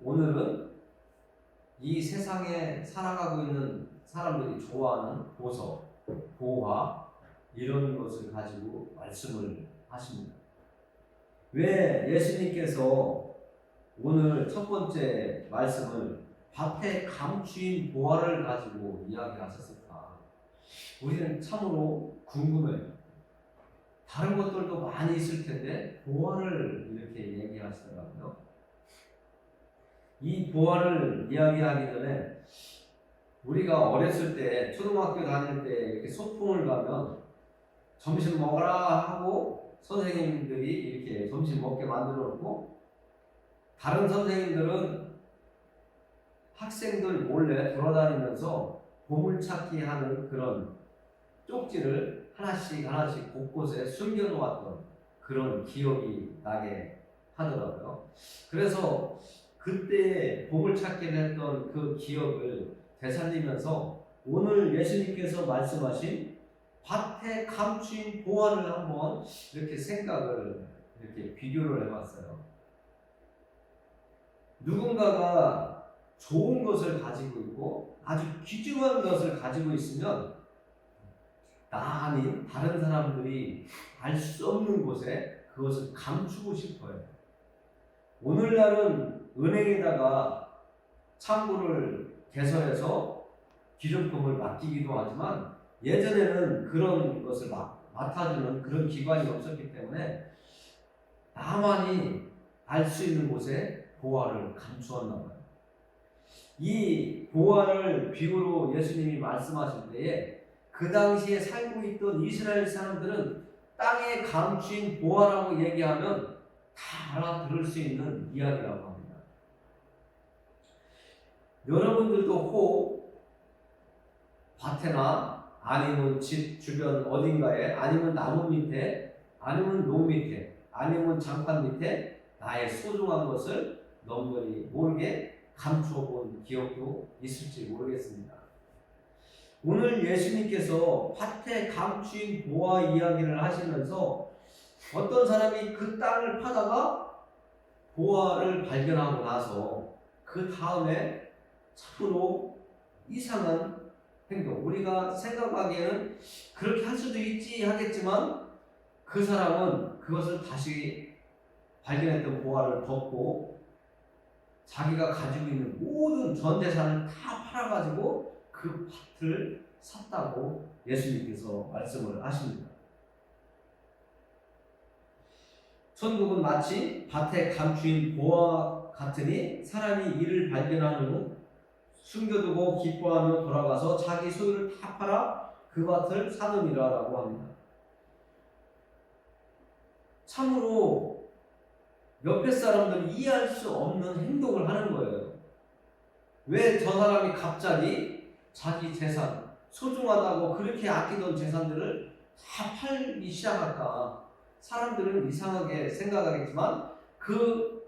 오늘은 이 세상에 살아가고 있는 사람들이 좋아하는 보석, 보화 이런 것을 가지고 말씀을 하십니다. 왜 예수님께서 오늘 첫 번째 말씀을 밭에 감추인 보화를 가지고 이야기하셨을까? 우리는 참으로 궁금해요. 다른 것들도 많이 있을 텐데 보화를 이렇게 얘기하시더라고요. 이 보화를 이야기하기 전에 우리가 어렸을 때 초등학교 다닐 때 이렇게 소풍을 가면 점심 먹어라 하고 선생님들이 이렇게 점심 먹게 만들어 놓고 다른 선생님들은 학생들 몰래 돌아다니면서 보물찾기 하는 그런 쪽지를 하나씩 곳곳에 숨겨 놓았던 그런 기억이 나게 하더라고요. 그래서 그때 보물찾기를 했던 그 기억을 되살리면서 오늘 예수님께서 말씀하신 밭에 감추인 보화를 한번 이렇게 생각을 이렇게 비교를 해봤어요. 누군가가 좋은 것을 가지고 있고 아주 귀중한 것을 가지고 있으면 나 아닌 다른 사람들이 알 수 없는 곳에 그것을 감추고 싶어요. 오늘날은 은행에다가 창구를 개설해서 기존금을 맡기기도 하지만 예전에는 그런 것을 맡아주는 그런 기관이 없었기 때문에 나만이 알 수 있는 곳에 보화를 감추었나 봐요. 이 보화를 비유로 예수님이 말씀하실 때에 그 당시에 살고 있던 이스라엘 사람들은 땅에 감추인 보화라고 얘기하면 다 알아들을 수 있는 이야기라고 합니다. 여러분들도 혹 밭에나 아니면 집 주변 어딘가에 아니면 나무 밑에 아니면 농 밑에 아니면 장판 밑에 나의 소중한 것을 넉넉히 모르게 감추어 본 기억도 있을지 모르겠습니다. 오늘 예수님께서 밭에 감추인 보화 이야기를 하시면서 어떤 사람이 그 땅을 파다가 보화를 발견하고 나서 그 다음에 참으로 이상한 행동, 우리가 생각하기에는 그렇게 할 수도 있지 하겠지만 그 사람은 그것을 다시 발견했던 보화를 덮고 자기가 가지고 있는 모든 전 재산을 다 팔아가지고 그 밭을 샀다고 예수님께서 말씀을 하십니다. 천국은 마치 밭에 감추인 보화 같으니 사람이 이를 발견한 후 숨겨두고 기뻐하며 돌아가서 자기 소유를 다 팔아 그 밭을 사느니라 라고 합니다. 참으로 옆에 사람들은 이해할 수 없는 행동을 하는 거예요. 왜 저 사람이 갑자기 자기 재산, 소중하다고 그렇게 아끼던 재산들을 다 팔기 시작할까? 사람들은 이상하게 생각하겠지만 그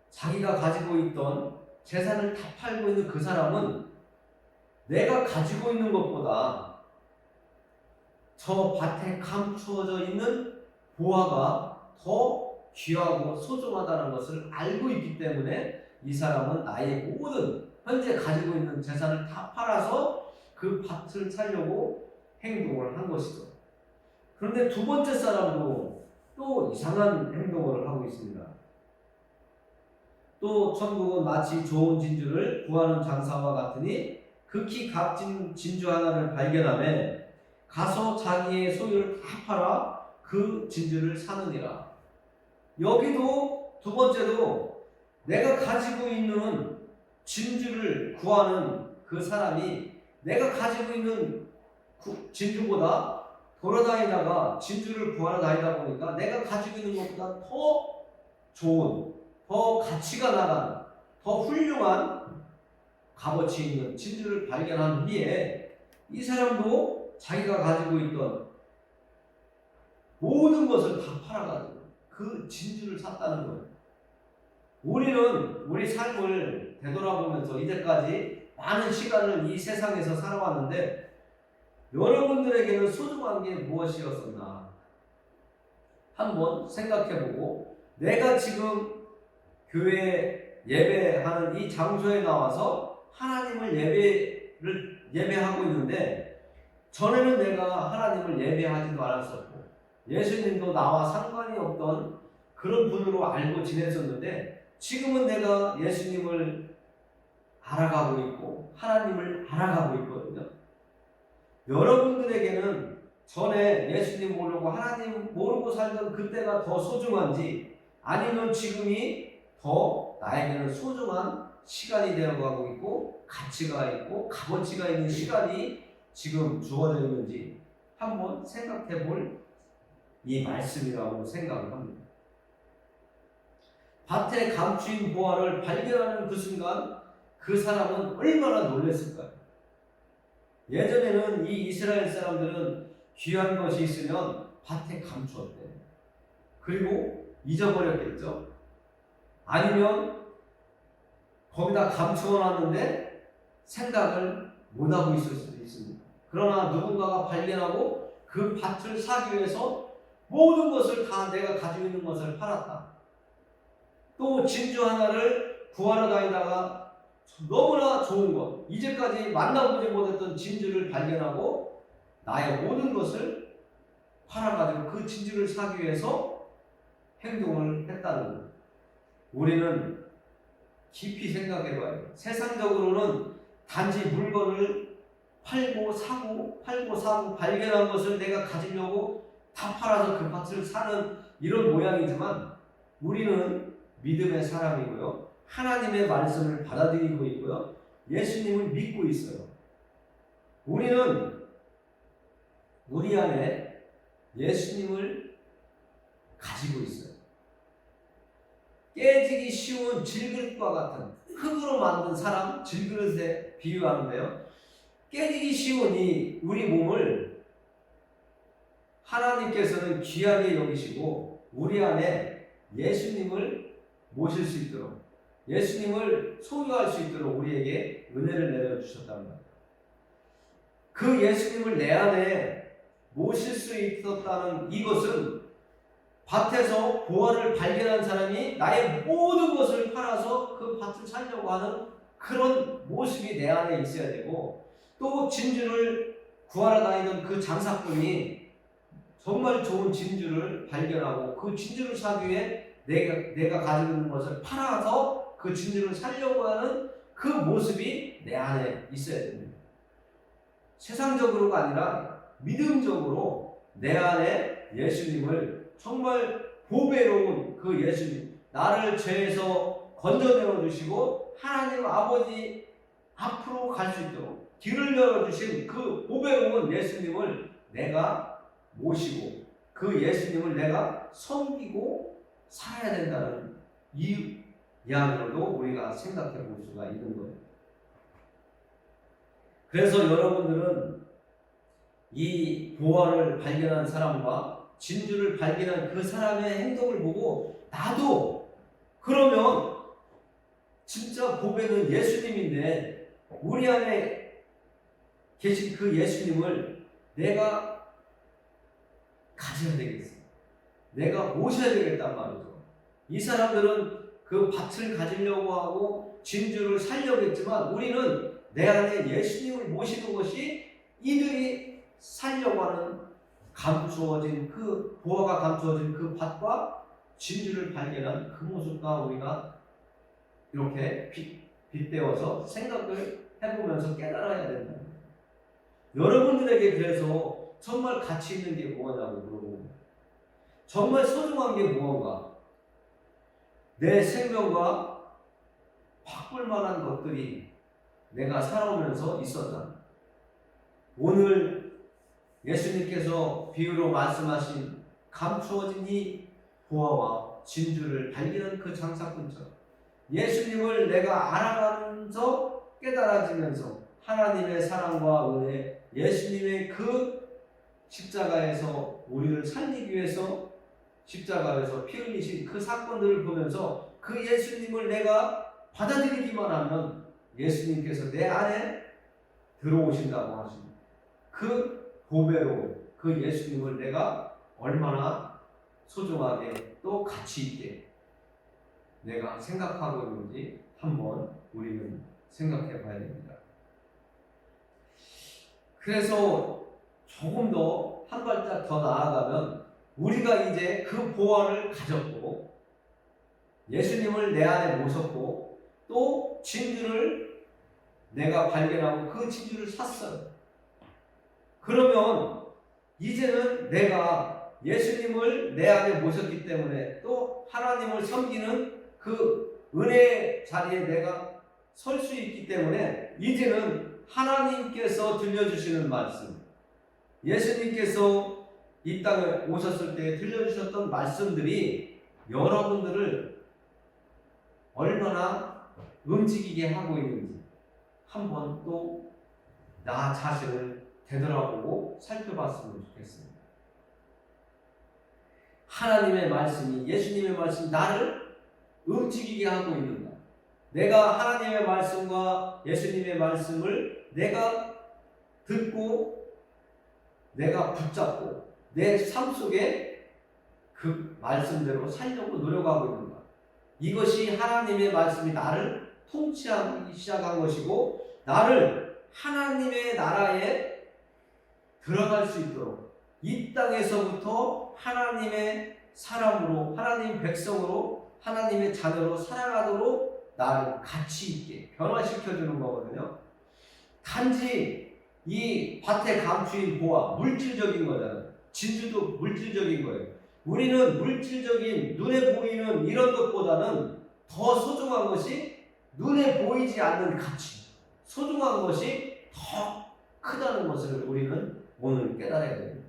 자기가 가지고 있던 재산을 다 팔고 있는 그 사람은 내가 가지고 있는 것보다 저 밭에 감추어져 있는 보화가 더 귀하고 소중하다는 것을 알고 있기 때문에 이 사람은 나의 모든 현재 가지고 있는 재산을 다 팔아서 그 밭을 사려고 행동을 한 것이죠. 그런데 두 번째 사람도 또 이상한 행동을 하고 있습니다. 또 천국은 마치 좋은 진주를 구하는 장사와 같으니 극히 값진 진주 하나를 발견하며 가서 자기의 소유를 다 팔아 그 진주를 사느니라. 여기도 두 번째도 내가 가지고 있는 진주를 구하는 그 사람이 내가 가지고 있는 진주보다 돌아다니다가 진주를 구하러 다니다 보니까 내가 가지고 있는 것보다 더 좋은, 더 가치가 나가는, 더 훌륭한 값어치 있는 진주를 발견한 후에 이 사람도 자기가 가지고 있던 모든 것을 다 팔아가지고 그 진주를 샀다는 거예요. 우리는 우리 삶을 되돌아보면서 이제까지 많은 시간을 이 세상에서 살아왔는데 여러분들에게는 소중한 게 무엇이었었나 한번 생각해보고 내가 지금 교회에 예배하는 이 장소에 나와서 하나님을 예배하고 있는데, 전에는 내가 하나님을 예배하지도 않았었고 예수님도 나와 상관이 없던 그런 분으로 알고 지냈었는데, 지금은 내가 예수님을 알아가고 있고 하나님을 알아가고 있거든요. 여러분들에게는 전에 예수님 모르고 하나님 모르고 살던 그때가 더 소중한지, 아니면 지금이 더 나에게는 소중한 시간이 되어가고 있고 가치가 있고 값어치가 있는 시간이 지금 주어져 있는지 한번 생각해 볼 이 말씀이라고 생각을 합니다. 밭에 감추인 보화를 발견하는 그 순간 그 사람은 얼마나 놀랐을까요? 예전에는 이 이스라엘 사람들은 귀한 것이 있으면 밭에 감추었대요. 그리고 잊어버렸겠죠. 아니면 거기다 감추어놨는데 생각을 못하고 있을 수도 있습니다. 그러나 누군가가 발견하고 그 밭을 사기 위해서 모든 것을 다 내가 가지고 있는 것을 팔았다. 또 진주 하나를 구하러 다니다가 너무나 좋은 것, 이제까지 만나보지 못했던 진주를 발견하고 나의 모든 것을 팔아가지고 그 진주를 사기 위해서 행동을 했다는 것. 우리는 깊이 생각해봐요. 세상적으로는 단지 물건을 팔고 사고 발견한 것을 내가 가지려고 다 팔아서 그 밭을 사는 이런 모양이지만, 우리는 믿음의 사람이고요, 하나님의 말씀을 받아들이고 있고요, 예수님을 믿고 있어요. 우리는 우리 안에 예수님을 가지고 있어요. 깨지기 쉬운 질그릇과 같은 흙으로 만든 사람, 질그릇에 비유하는데요, 깨지기 쉬운 이 우리 몸을 하나님께서는 귀하게 여기시고 우리 안에 예수님을 모실 수 있도록, 예수님을 소유할 수 있도록 우리에게 은혜를 내려주셨답니다. 그 예수님을 내 안에 모실 수 있었다는 이것은 밭에서 보화를 발견한 사람이 나의 모든 것을 팔아서 그 밭을 살려고 하는 그런 모습이 내 안에 있어야 되고, 또 진주를 구하러 다니던 그 장사꾼이 정말 좋은 진주를 발견하고 그 진주를 사기 위해 내가 가지고 있는 것을 팔아서 그 진주를 살려고 하는 그 모습이 내 안에 있어야 됩니다. 세상적으로가 아니라 믿음적으로 내 안에 예수님을, 정말 보배로운 그 예수님, 나를 죄에서 건져내어 주시고 하나님 아버지 앞으로 갈 수 있도록 길을 열어주신 그 보배로운 예수님을 내가 모시고 그 예수님을 내가 섬기고 살아야 된다는 이 이야기로도 우리가 생각해 볼 수가 있는 거예요. 그래서 여러분들은 이 보화를 발견한 사람과 진주를 발견한 그 사람의 행동을 보고, 나도 그러면 진짜 보배는 예수님인데 우리 안에 계신 그 예수님을 내가 가져야 되겠어. 내가 모셔야 되겠단 말이죠. 이 사람들은 그 밭을 가지려고 하고 진주를 살려고 했지만, 우리는 내 안에 예수님을 모시는 것이 이들이 살려고 하는 감추어진 그 보화가 감추어진 그 밭과 진주를 발견한 그 모습과 우리가 이렇게 빗대어서 생각을 해보면서 깨달아야 된다. 여러분들에게 그래서 정말 가치 있는 게 뭐냐고 물어보고, 정말 소중한 게 무언가, 내 생명과 바꿀 만한 것들이 내가 살아오면서 있었다. 오늘 예수님께서 비유로 말씀하신 감추어진 이 보화와 진주를 발견한 그 장사꾼처럼 예수님을 내가 알아가면서 깨달아지면서 하나님의 사랑과 은혜, 예수님의 그 십자가에서 우리를 살리기 위해서 십자가에서 피 흘리신 그 사건들을 보면서 그 예수님을 내가 받아들이기만 하면 예수님께서 내 안에 들어오신다고 하십니다. 그 보배로 그 예수님을 내가 얼마나 소중하게 또 가치 있게 내가 생각하고 있는지 한번 우리는 생각해 봐야 됩니다. 그래서 조금 더 한 발짝 더 나아가면 우리가 이제 그 보화를 가졌고 예수님을 내 안에 모셨고 또 진주를 내가 발견하고 그 진주를 샀어요. 그러면 이제는 내가 예수님을 내 안에 모셨기 때문에 또 하나님을 섬기는 그 은혜 자리에 내가 설 수 있기 때문에 이제는 하나님께서 들려주시는 말씀, 예수님께서 이 땅에 오셨을 때 들려주셨던 말씀들이 여러분들을 얼마나 움직이게 하고 있는지 한번 또 나 자신을 되돌아보고 살펴봤으면 좋겠습니다. 하나님의 말씀이, 예수님의 말씀이 나를 움직이게 하고 있는가? 내가 하나님의 말씀과 예수님의 말씀을 내가 듣고 내가 붙잡고 내 삶 속에 그 말씀대로 살려고 노력하고 있는가? 이것이 하나님의 말씀이 나를 통치하기 시작한 것이고 나를 하나님의 나라에 들어갈 수 있도록 이 땅에서부터 하나님의 사람으로, 하나님 백성으로, 하나님의 자녀로 살아가도록 나를 가치 있게 변화시켜주는 거거든요. 단지 이 밭에 감추인 보화, 물질적인 거잖아요. 진주도 물질적인 거예요. 우리는 물질적인 눈에 보이는 이런 것보다는 더 소중한 것이 눈에 보이지 않는 가치, 소중한 것이 더 크다는 것을 우리는 오늘 깨달아야 됩니다.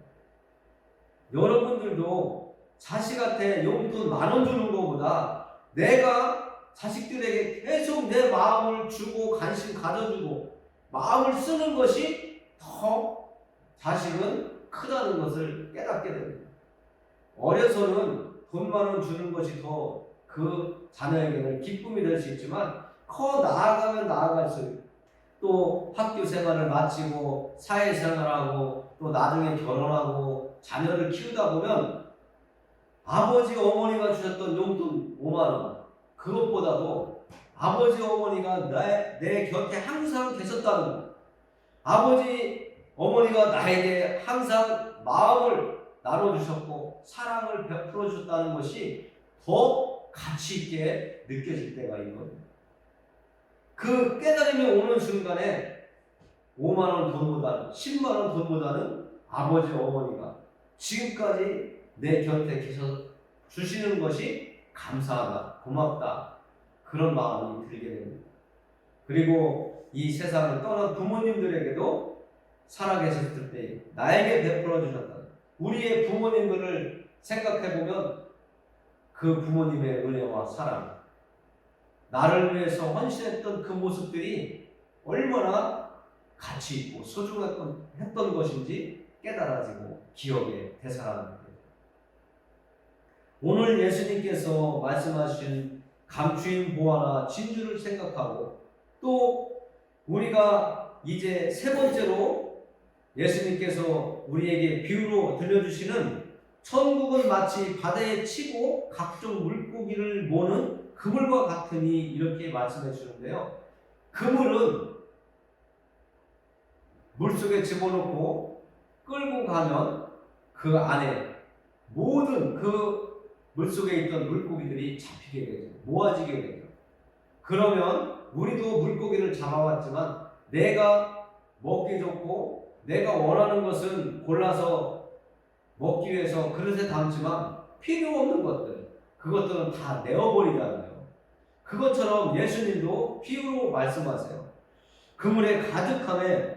여러분들도 자식한테 용돈 10,000원 주는 것보다 내가 자식들에게 계속 내 마음을 주고 관심 가져주고 마음을 쓰는 것이 더 자식은 크다는 것을 깨닫게 됩니다. 어려서는 돈 10,000원 주는 것이 더 그 자녀에게는 기쁨이 될 수 있지만 커 나아가면 나아갈수록 또 학교 생활을 마치고 사회생활하고 또 나중에 결혼하고 자녀를 키우다 보면 아버지 어머니가 주셨던 용돈 50,000원 그것보다도 아버지 어머니가 내 곁에 항상 계셨다는 것, 아버지 어머니가 나에게 항상 마음을 나눠주셨고 사랑을 베풀어 주셨다는 것이 더 가치 있게 느껴질 때가 있거든요. 그 깨달음이 오는 순간에 50,000원 돈보다는 100,000원 돈보다는 아버지 어머니가 지금까지 내 곁에 계셔 주시는 것이 감사하다, 고맙다 그런 마음이 들게 됩니다. 그리고 이 세상을 떠난 부모님들에게도 살아계셨을 때 나에게 베풀어 주셨다. 우리의 부모님들을 생각해보면 그 부모님의 은혜와 사랑, 나를 위해서 헌신했던 그 모습들이 얼마나 가치 있고 소중했던 것인지 깨달아지고 기억에 되살아나게 됩니다. 오늘 예수님께서 말씀하신 감추인 보화나 진주를 생각하고 또 우리가 이제 세 번째로 예수님께서 우리에게 비유로 들려주시는 천국은 마치 바다에 치고 각종 물고기를 모는 그물과 같으니 이렇게 말씀해 주는데요. 그물은 물속에 집어넣고 끌고 가면 그 안에 모든 그 물속에 있던 물고기들이 잡히게 되죠. 모아지게 되죠. 그러면 우리도 물고기를 잡아왔지만 내가 먹기 좋고 내가 원하는 것은 골라서 먹기 위해서 그릇에 담지만 필요 없는 것들, 그것들은 다 내어버리잖아요. 그것처럼 예수님도 비유로 말씀하세요. 그물에 가득함에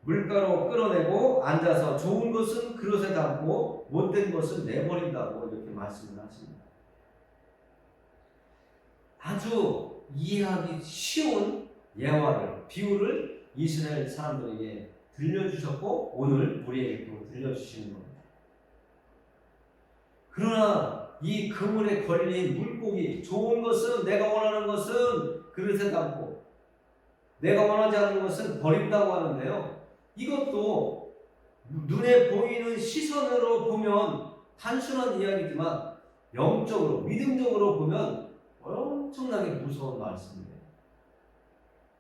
물가로 끌어내고 앉아서 좋은 것은 그릇에 담고 못된 것은 내버린다고 이렇게 말씀을 하십니다. 아주 이해하기 쉬운 예화를, 비유를 이스라엘 사람들에게 들려주셨고 오늘 우리에게 또 들려주시는 겁니다. 그러나 이 그물에 걸린 물고기, 좋은 것은 내가 원하는 것은 그릇에 담고 내가 원하지 않는 것은 버린다고 하는데요. 이것도 눈에 보이는 시선으로 보면 단순한 이야기지만 영적으로, 믿음적으로 보면 엄청나게 무서운 말씀이에요.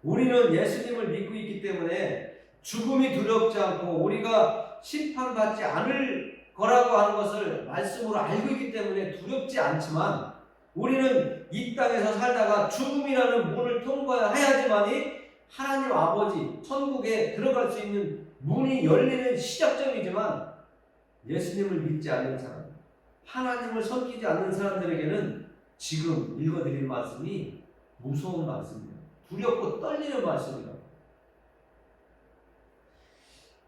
우리는 예수님을 믿고 있기 때문에 죽음이 두렵지 않고 우리가 심판받지 않을 거라고 하는 것을 말씀으로 알고 있기 때문에 두렵지 않지만, 우리는 이 땅에서 살다가 죽음이라는 문을 통과해야지만이 하나님 아버지 천국에 들어갈 수 있는 문이 열리는 시작점이지만, 예수님을 믿지 않는 사람, 하나님을 섬기지 않는 사람들에게는 지금 읽어드린 말씀이 무서운 말씀이에요. 두렵고 떨리는 말씀이라고.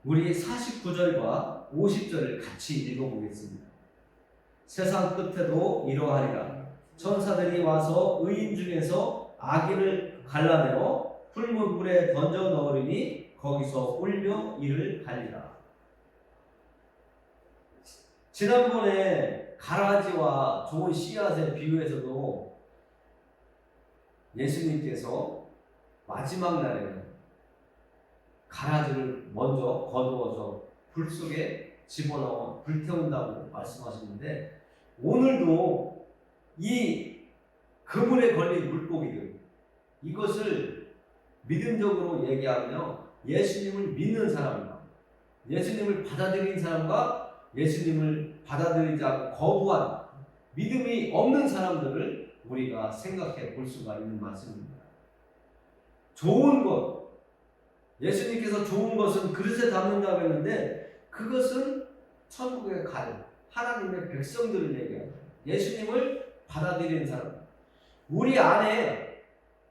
우리 49절과 50절을 같이 읽어보겠습니다. 세상 끝에도 이러하리라. 천사들이 와서 의인 중에서 악인을 갈라내어 풀문 불에 던져 넣으리니 거기서 울며 이를 갈리라. 지난번에 가라지와 좋은 씨앗의 비유에서도 예수님께서 마지막 날에는 가라지를 먼저 거두어서 불 속에 집어넣어 불태운다고 말씀하셨는데, 오늘도 이 그물에 걸린 물고기들, 이것을 믿음적으로 얘기하며 예수님을 믿는 사람과 예수님을 받아들인 사람과 예수님을 받아들이지 않고 거부한 믿음이 없는 사람들을 우리가 생각해 볼 수가 있는 말씀입니다. 좋은 것, 예수님께서 좋은 것은 그릇에 담는다고 했는데, 그것은 천국에 갈 하나님의 백성들을 얘기합니다. 예수님을 받아들이는 사람, 우리 안에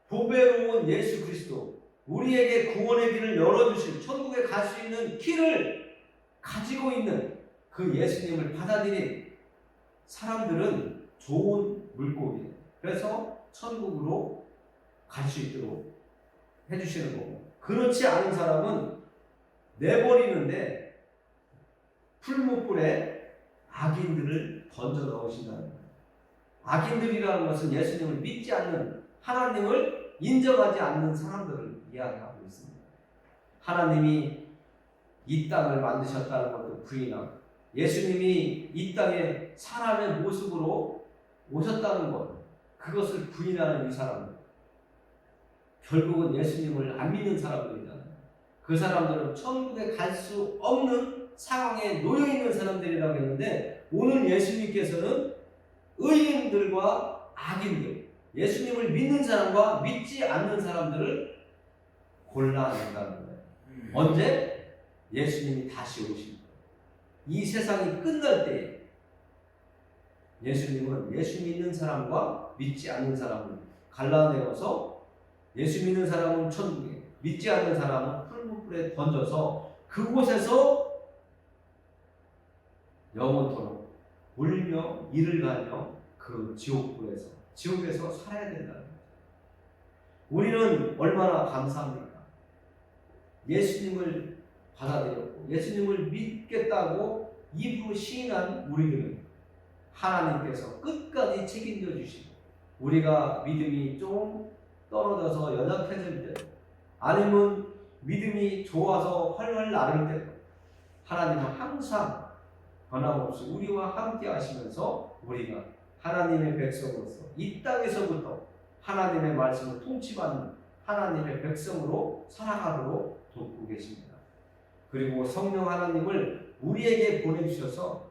보배로운 예수 그리스도, 우리에게 구원의 길을 열어주실 천국에 갈 수 있는 키를 가지고 있는 그 예수님을 받아들인 사람들은 좋은 물고기예요. 그래서 천국으로 갈 수 있도록 해주시는 거고, 그렇지 않은 사람은 내버리는데 풀무불에 악인들을 던져 넣으신다는 거예요. 악인들이라는 것은 예수님을 믿지 않는, 하나님을 인정하지 않는 사람들을 이야기하고 있습니다. 하나님이 이 땅을 만드셨다는 것을 부인하고, 예수님이 이 땅에 사람의 모습으로 오셨다는 것, 그것을 부인하는 이 사람들, 결국은 예수님을 안 믿는 사람들이잖아요. 그 사람들은 천국에 갈 수 없는 상황에 놓여 있는 사람들이라고 했는데, 오늘 예수님께서는 의인들과 악인들, 예수님을 믿는 사람과 믿지 않는 사람들을 골라낸다는 거예요. 언제? 예수님이 다시 오실 때, 이 세상이 끝날 때 예수님은 예수 믿는 사람과 믿지 않는 사람을 갈라내어서, 예수 믿는 사람은 천국에, 믿지 않는 사람은 풀무불에 던져서 그곳에서 영원토록 울며 이를 갈며 그 지옥에서 살아야 된다는 거죠. 우리는 얼마나 감사합니까? 예수님을 받아들였고 예수님을 믿겠다고 입으로 시인한 우리들은 하나님께서 끝까지 책임져 주시고, 우리가 믿음이 좀 떨어져서 연약해질 때, 아니면 믿음이 좋아서 활활 나를 때, 하나님은 항상 변함없이 우리와 함께 하시면서 우리가 하나님의 백성으로서 이 땅에서부터 하나님의 말씀을 통치받는 하나님의 백성으로 살아가도록 돕고 계십니다. 그리고 성령 하나님을 우리에게 보내주셔서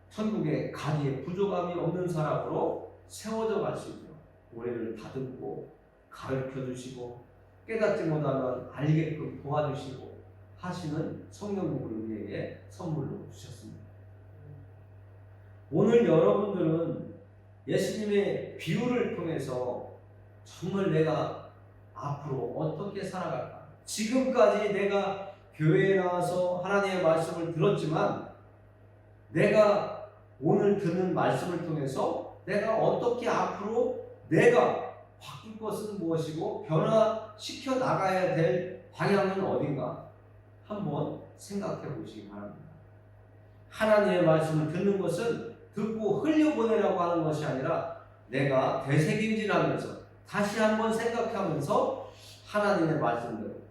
천국에 가기에 부족함이 없는 사람으로 세워져 갈 수 있도록 우리를 다듬고 가르쳐 주시고 깨닫지 못하면 알게끔 도와주시고 하시는 성령님을 우리에게 선물로 주셨습니다. 오늘 여러분들은 예수님의 비유를 통해서 정말 내가 앞으로 어떻게 살아갈까? 지금까지 내가 교회에 나와서 하나님의 말씀을 들었지만, 내가 오늘 듣는 말씀을 통해서 내가 어떻게 앞으로 내가 바꿀 것은 무엇이고 변화시켜 나가야 될 방향은 어딘가 한번 생각해 보시기 바랍니다. 하나님의 말씀을 듣는 것은 듣고 흘려보내라고 하는 것이 아니라, 내가 되새김질하면서 다시 한번 생각하면서 하나님의 말씀대로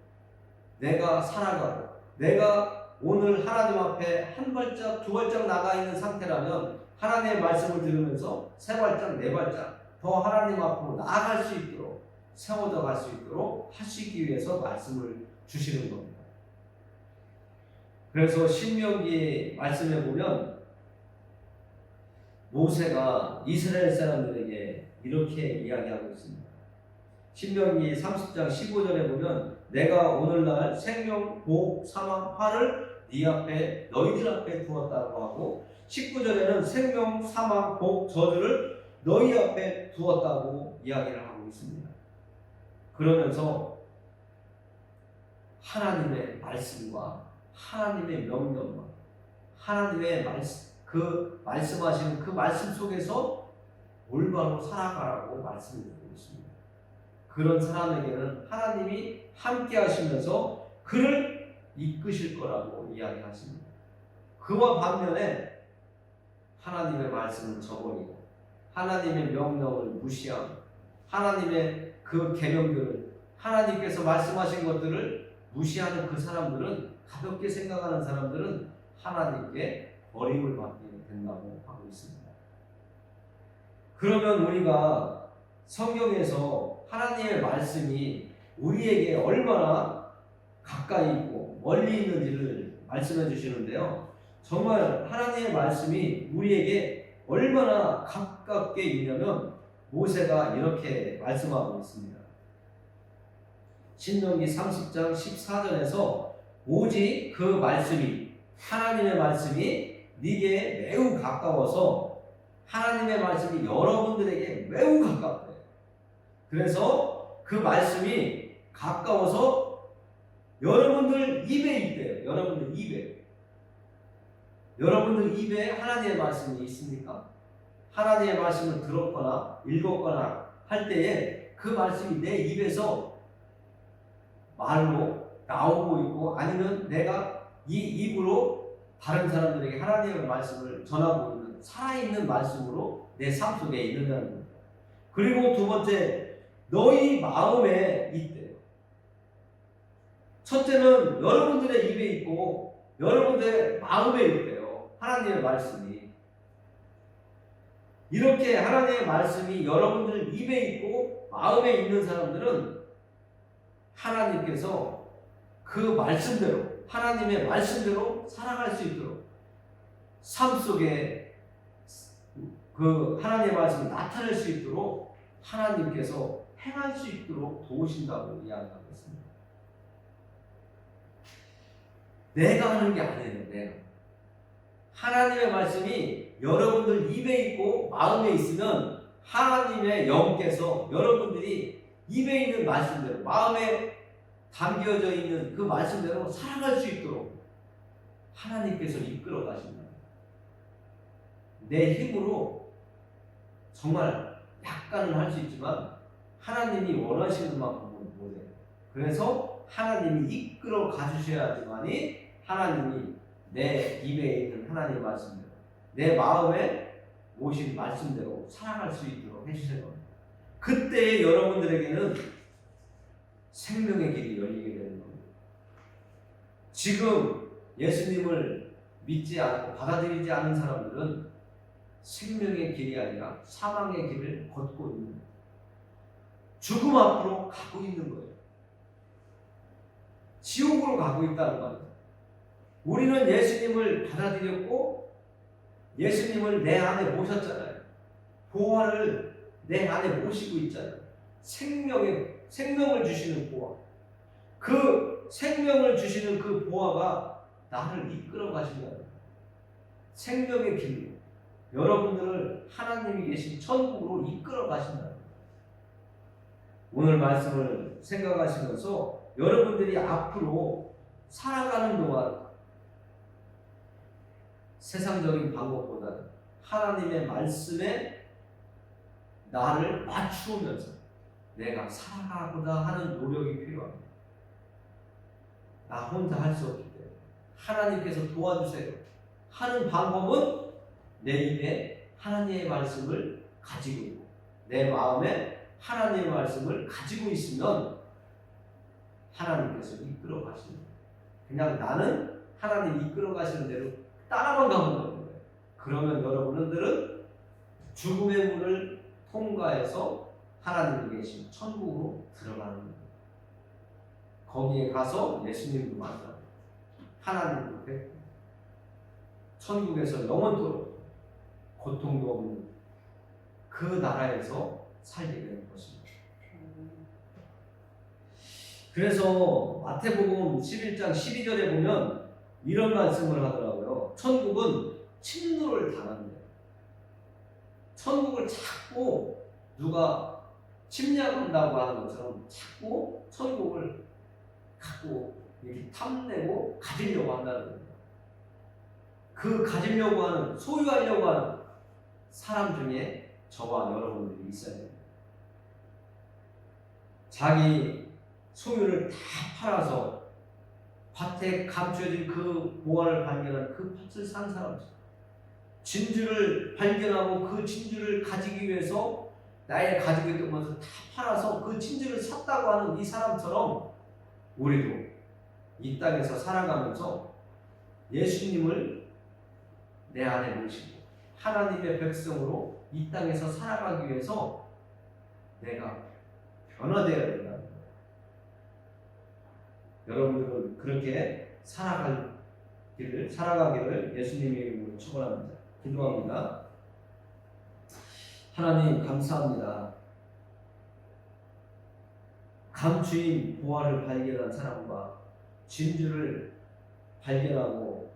내가 살아가고, 내가 오늘 하나님 앞에 한 발짝 두 발짝 나가 있는 상태라면 하나님의 말씀을 들으면서 세 발짝 네 발짝 더 하나님 앞으로 나아갈 수 있도록 세워져 갈 수 있도록 하시기 위해서 말씀을 주시는 겁니다. 그래서 신명기 말씀에 보면 모세가 이스라엘 사람들에게 이렇게 이야기하고 있습니다. 신명기 30장 15절에 보면 내가 오늘날 생명, 복, 사망, 화를 네 앞에 너희들 앞에 두었다고 하고 19절에는 생명, 사망, 복, 저주를 너희 앞에 두었다고 이야기를 하고 있습니다. 그러면서 하나님의 말씀과 하나님의 명령과 하나님의 그 말씀하시는 그 말씀 속에서 올바로 살아가라고 말씀을 드리고 있습니다. 그런 사람에게는 하나님이 함께 하시면서 그를 이끄실 거라고 이야기하십니다. 그와 반면에 하나님의 말씀을 저버리고 하나님의 명령을 무시하고 하나님의 그 계명들을 하나님께서 말씀하신 것들을 무시하는 그 사람들은 가볍게 생각하는 사람들은 하나님께 버림을 받게 된다고 하고 있습니다. 그러면 우리가 성경에서 하나님의 말씀이 우리에게 얼마나 가까이 있고 멀리 있는지를 말씀해 주시는데요. 정말 하나님의 말씀이 우리에게 얼마나 가깝게 있냐면 모세가 이렇게 말씀하고 있습니다. 신명기 30장 14절에서 오직 그 말씀이 하나님의 말씀이 네게 매우 가까워서 하나님의 말씀이 여러분들에게 매우 가깝대요. 그래서 그 말씀이 가까워서 여러분들 입에 있대요. 여러분들 입에. 여러분들 입에 하나님의 말씀이 있습니까? 하나님의 말씀을 들었거나 읽었거나 할 때에 그 말씀이 내 입에서 말로 나오고 있고 아니면 내가 이 입으로 다른 사람들에게 하나님의 말씀을 전하고 있는 살아있는 말씀으로 내 삶 속에 있는다는 겁니다. 그리고 두 번째, 너희 마음에 있대요. 첫째는 여러분들의 입에 있고 여러분들의 마음에 있대요. 하나님의 말씀이. 이렇게 하나님의 말씀이 여러분들 입에 있고 마음에 있는 사람들은 하나님께서 그 말씀대로 하나님의 말씀대로 살아갈 수 있도록 삶 속에 그 하나님의 말씀이 나타낼 수 있도록 하나님께서 행할 수 있도록 도우신다고 이야기하고 있습니다. 내가 하는 게 아니에요. 내가. 하나님의 말씀이 여러분들 입에 있고 마음에 있으면 하나님의 영께서 여러분들이 입에 있는 말씀대로 마음에 담겨져 있는 그 말씀대로 살아갈 수 있도록 하나님께서 이끌어 가신다. 내 힘으로 정말 약간은 할 수 있지만 하나님이 원하시는 만큼은 못해요. 그래서 하나님이 이끌어 가주셔야지만이 하나님이 내 입에 있는 하나님의 말씀대로 내 마음에 모신 말씀대로 살아갈 수 있도록 해주실 겁니다. 그때 여러분들에게는 생명의 길이 열리게 되는 겁니다. 지금 예수님을 믿지 않고 받아들이지 않은 사람들은 생명의 길이 아니라 사망의 길을 걷고 있는 거예요. 죽음 앞으로 가고 있는 거예요. 지옥으로 가고 있다는 말이에요. 우리는 예수님을 받아들였고 예수님을 내 안에 모셨잖아요. 보화를 내 안에 모시고 있잖아요. 생명을 주시는 보화. 그 생명을 주시는 그 보화가 나를 이끌어 가신다는 거예요. 생명의 길로 여러분들을 하나님이 계신 천국으로 이끌어 가신다는 거예요. 오늘 말씀을 생각하시면서 여러분들이 앞으로 살아가는 동안 세상적인 방법보다는 하나님의 말씀에 나를 맞추면서 내가 살아가고자 하는 노력이 필요합니다. 나 혼자 할 수 없기 때문에 하나님께서 도와주세요 하는 방법은 내 입에 하나님의 말씀을 가지고 있고 내 마음에 하나님의 말씀을 가지고 있으면 하나님께서 이끌어 가십니다. 그냥 나는 하나님 이끌어 가시는 대로 따라만 가면 되는 거예요. 그러면 여러분들은 죽음의 문을 통과해서 하나님이 계신 천국으로 들어가는 거예요. 거기에 가서 예수님도 만나고 하나님도 뵙고 천국에서 영원토록 고통도 없는 그 나라에서 살게 되는 것입니다. 그래서 마태복음 11장 12절에 보면 이런 말씀을 하더라고요. 천국은 침노를 당한대요. 천국을 자꾸 누가 침략한다고 하는 것처럼 자꾸 천국을 갖고 이렇게 탐내고 가지려고 한다는 겁니다. 그 가지려고 하는, 소유하려고 하는 사람 중에 저와 여러분들이 있어야 됩니다. 자기 소유를 다 팔아서 밭에 감춰진 그 보화를 발견한 그 밭을 산 사람들, 진주를 발견하고 그 진주를 가지기 위해서 나의 가지고 있던 것을 다 팔아서 그 진주를 샀다고 하는 이 사람처럼 우리도 이 땅에서 살아가면서 예수님을 내 안에 모시고 하나님의 백성으로 이 땅에서 살아가기 위해서 내가 변화되어야 된다는 거예요. 여러분들은 그렇게 살아가기를 예수님의 이름으로 축원합니다. 기도합니다. 하나님 감사합니다. 감추인 보화를 발견한 사람과 진주를 발견하고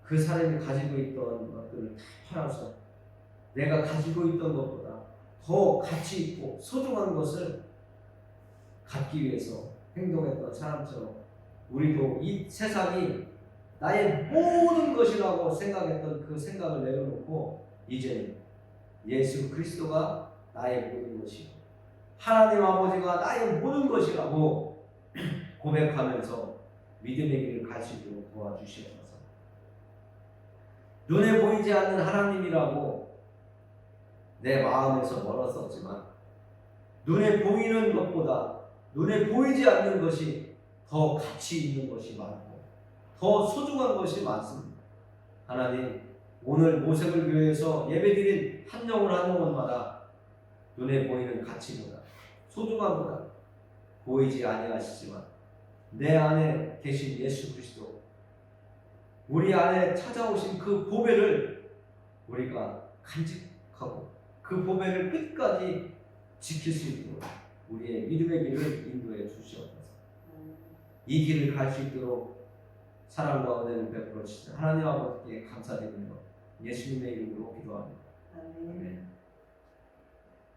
그 사람이 가지고 있던 것들을 다 팔아서 내가 가지고 있던 것보다 더 가치 있고 소중한 것을 갖기 위해서 행동했던 사람처럼 우리도 이 세상이 나의 모든 것이라고 생각했던 그 생각을 내려놓고 이제는 예수 그리스도가 나의 모든 것이고 하나님 아버지가 나의 모든 것이라고 고백하면서 믿음의 길을 갈 수 있도록 도와주시옵소서. 눈에 보이지 않는 하나님이라고 내 마음에서 멀었었지만 눈에 보이는 것보다 눈에 보이지 않는 것이 더 가치 있는 것이 많고 더 소중한 것이 많습니다. 하나님, 오늘 모색을 교회에서 예배드린 한 영혼 한 영혼마다 눈에 보이는 가치보다 소중함보다 보이지 아니하시지만 내 안에 계신 예수 그리스도, 우리 안에 찾아오신 그 보배를 우리가 간직하고 그 보배를 끝까지 지킬 수 있도록 우리의 믿음의 길을 인도해 주시옵소서. 이 길을 갈 수 있도록 사랑과 은혜를 베풀어 주시는 하나님 아버지께 감사드리며 예수님의 이름으로 기도합니다.